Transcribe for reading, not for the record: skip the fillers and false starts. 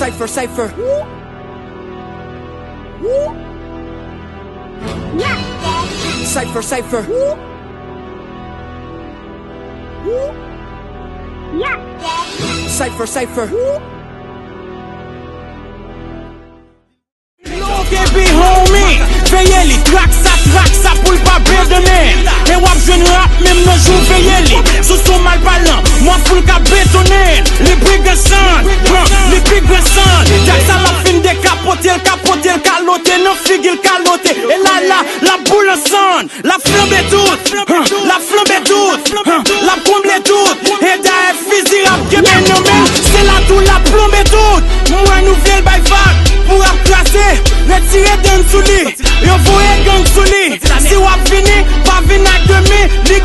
Cypher, Cypher. Cypher, Cypher. Cypher, Cypher. Baby homie, veye li, trak sa pou l'pa bedone. E wap jwen rap, mem nan jou veye li. Sou son mal balan, moi pou l'ka betone. Li brigasan, Jak sa la fin de kapote, kalote, nan figi kalote. E la boule son, la flambe tout, la comble tout. E da e fizi rap ke men yo men, se la tou la plombe tout. Mwen nou vye l'bay vak, pou ap krasi, retire den sou li, yo voye gang sou li. Si wap vini, pa vini ak demi, li